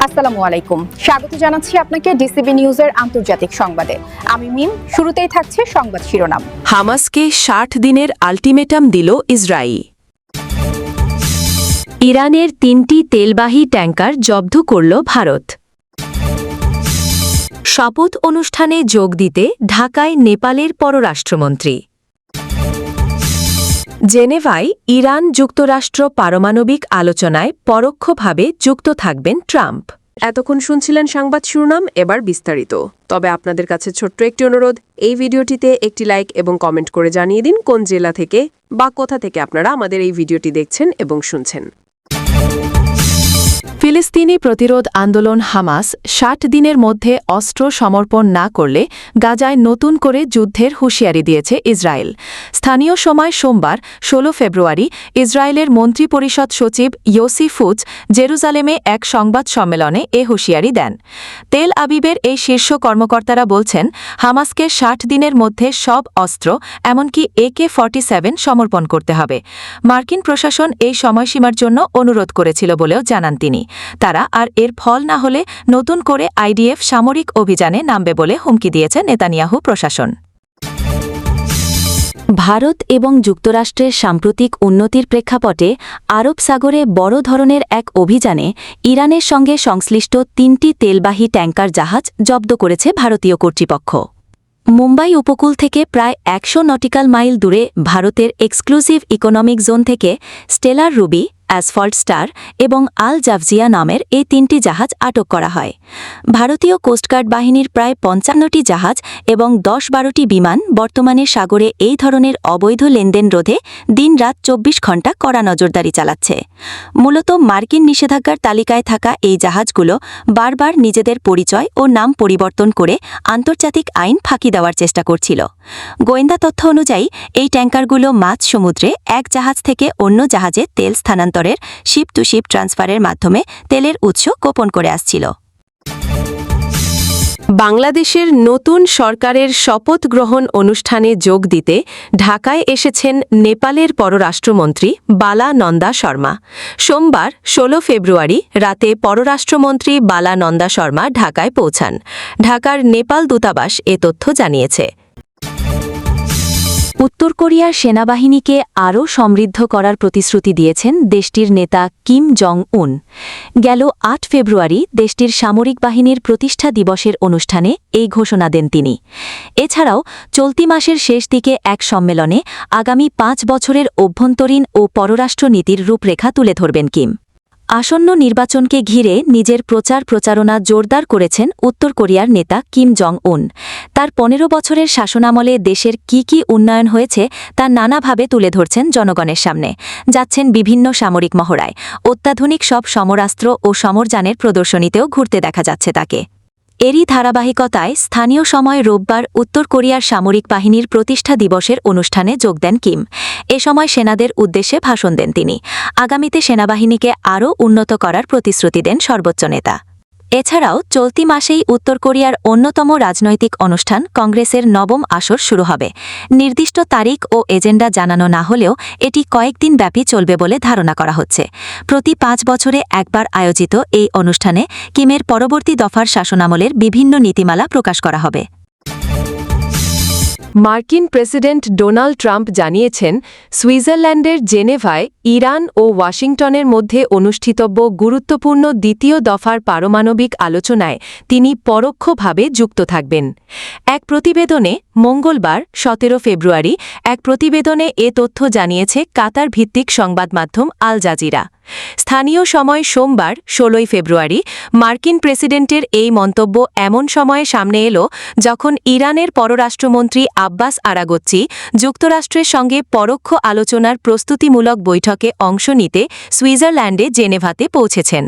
আসসালামু আলাইকুম, স্বাগত জানাচ্ছি আপনাকে ডিসিবি নিউজের আন্তর্জাতিক সংবাদে। আমি মিম। শুরুতেই থাকছে সংবাদ শিরোনাম। হামাসকে ৬০ দিনের আল্টিমেটাম দিল ইসরায়েল। ইরানের ৩টি তেলবাহী ট্যাঙ্কার জব্দ করল ভারত। শপথ অনুষ্ঠানে যোগ দিতে ঢাকায় নেপালের পররাষ্ট্রমন্ত্রী। জেনেভায় ইরান যুক্তরাষ্ট্র পারমাণবিক আলোচনায় পরোক্ষভাবে যুক্ত থাকবেন ট্রাম্প। এতক্ষণ শুনছিলেন সংবাদ শিরোনাম, এবার বিস্তারিত। তবে আপনাদের কাছে ছোট্ট একটি অনুরোধ, এই ভিডিওটিতে একটি লাইক এবং কমেন্ট করে জানিয়ে দিন কোন জেলা থেকে বা কোথা থেকে আপনারা আমাদের এই ভিডিওটি দেখছেন এবং শুনছেন। ফিলিস্তিনি প্রতিরোধ আন্দোলন হামাস ৬০ দিনের মধ্যে অস্ত্র সমর্পণ না করলে গাজায় নতুন করে যুদ্ধের হুঁশিয়ারি দিয়েছে ইসরায়েল। স্থানীয় সময় সোমবার ১৬ ফেব্রুয়ারি ইসরায়েলের মন্ত্রিপরিষদ সচিব ইয়োসি ফুজ জেরুজালেমে এক সংবাদ সম্মেলনে এ হুঁশিয়ারি দেন। তেল আবিবের এই শীর্ষ কর্মকর্তারা বলছেন, হামাসকে ৬০ দিনের মধ্যে সব অস্ত্র এমনকি AK-47 সমর্পণ করতে হবে। মার্কিন প্রশাসন এই সময়সীমার জন্য অনুরোধ করেছিল বলেও জানান তিনি। তারা আর এর ফল না হলে নতুন করে IDF সামরিক অভিযানে নামবে বলে হুমকি দিয়েছে নেতানিয়াহু প্রশাসন। ভারত এবং যুক্তরাষ্ট্রের সাম্প্রতিক উন্নতির প্রেক্ষাপটে আরব সাগরে বড় ধরনের এক অভিযানে ইরানের সঙ্গে সংশ্লিষ্ট ৩টি তেলবাহী ট্যাঙ্কার জাহাজ জব্দ করেছে ভারতীয় কর্তৃপক্ষ। মুম্বাই উপকূল থেকে প্রায় ১০০ নটিক্যাল মাইল দূরে ভারতের এক্সক্লুসিভ ইকোনমিক জোন থেকে স্টেলার রুবি, অ্যাসফল্ট স্টার এবং আল জাভজিয়া নামের এই ৩টি জাহাজ আটক করা হয়। ভারতীয় কোস্টগার্ড বাহিনীর প্রায় ৫৫টি জাহাজ এবং ১০-১২টি বিমান বর্তমানে সাগরে এই ধরনের অবৈধ লেনদেন রোধে দিনরাত ২৪ ঘণ্টা কড়া নজরদারি চালাচ্ছে। মূলত মার্কিন নিষেধাজ্ঞার তালিকায় থাকা এই জাহাজগুলো বারবার নিজেদের পরিচয় ও নাম পরিবর্তন করে আন্তর্জাতিক আইন ফাঁকি দেওয়ার চেষ্টা করছিল। গোয়েন্দা তথ্য অনুযায়ী এই ট্যাঙ্কারগুলো মাঝ সমুদ্রে এক জাহাজ থেকে অন্য জাহাজে তেল স্থানান্তরের শিপ টু শিপ ট্রান্সফারের মাধ্যমে তেলের উৎস গোপন করে আসছিল। বাংলাদেশের নতুন সরকারের শপথ গ্রহণ অনুষ্ঠানে যোগ দিতে ঢাকায় এসেছেন নেপালের পররাষ্ট্রমন্ত্রী বালা নন্দা শর্মা। সোমবার ১৬ ফেব্রুয়ারি রাতে পররাষ্ট্রমন্ত্রী বালা নন্দা শর্মা ঢাকায় পৌঁছান। ঢাকার নেপাল দূতাবাস এ তথ্য জানিয়েছে। উত্তর কোরিয়ার সেনাবাহিনীকে আরও সমৃদ্ধ করার প্রতিশ্রুতি দিয়েছেন দেশটির নেতা কিম জং উন। গেল ৮ ফেব্রুয়ারি দেশটির সামরিক বাহিনীর প্রতিষ্ঠা দিবসের অনুষ্ঠানে এই ঘোষণা দেন তিনি। এছাড়াও চলতি মাসের শেষ দিকে এক সম্মেলনে আগামী ৫ বছরের অভ্যন্তরীণ ও পররাষ্ট্র নীতির রূপরেখা তুলে ধরবেন কিম। আসন্ন নির্বাচনকে ঘিরে নিজের প্রচারণা জোরদার করেছেন উত্তর কোরিয়ার নেতা কিম জং উন। তার ১৫ বছরের শাসনামলে দেশের কি উন্নয়ন হয়েছে তা নানাভাবে তুলে ধরছেন জনগণের সামনে। যাচ্ছেন বিভিন্ন সামরিক মহড়ায়, অত্যাধুনিক সব সমরাস্ত্র ও সমরযানের প্রদর্শনীতেও ঘুরতে দেখা যাচ্ছে তাকে। এরই ধারাবাহিকতায় স্থানীয় সময় রোববার উত্তর কোরিয়ার সামরিক বাহিনীর প্রতিষ্ঠা দিবসের অনুষ্ঠানে যোগ দেন কিম। এ সময় সেনাদের উদ্দেশ্যে ভাষণ দেন তিনি। আগামীতে সেনাবাহিনীকে আরও উন্নত করার প্রতিশ্রুতি দেন সর্বোচ্চ নেতা। এছাড়াও চলতি মাসেই উত্তর কোরিয়ার অন্যতম রাজনৈতিক অনুষ্ঠান কংগ্রেসের নবম আসর শুরু হবে। নির্দিষ্ট তারিখ ও এজেন্ডা জানানো না হলেও এটি কয়েকদিন ব্যাপী চলবে বলে ধারণা করা হচ্ছে। প্রতি ৫ বছরে একবার আয়োজিত এই অনুষ্ঠানে কিমের পরবর্তী দফার শাসনামলের বিভিন্ন নীতিমালা প্রকাশ করা হবে। মার্কিন প্রেসিডেন্ট ডোনাল্ড ট্রাম্প জানিয়েছেন, সুইজারল্যান্ডের জেনেভায় ইরান ও ওয়াশিংটনের মধ্যে অনুষ্ঠিতব্য গুরুত্বপূর্ণ দ্বিতীয় দফার পারমাণবিক আলোচনায় তিনি পরোক্ষভাবে যুক্ত থাকবেন। এক প্রতিবেদনে মঙ্গলবার ১৭ ফেব্রুয়ারি এক প্রতিবেদনে এ তথ্য জানিয়েছে কাতার ভিত্তিক সংবাদ মাধ্যম আল জাজিরা। স্থানীয় সময় সোমবার ১৬ ফেব্রুয়ারি মার্কিন প্রেসিডেন্টের এই মন্তব্য এমন সময়ে সামনে এলো যখন ইরানের পররাষ্ট্রমন্ত্রী আব্বাস আরাগচ্চি যুক্তরাষ্ট্রের সঙ্গে পরোক্ষ আলোচনার প্রস্তুতিমূলক বৈঠকে অংশ নিতে সুইজারল্যান্ডে জেনেভাতে পৌঁছেছেন।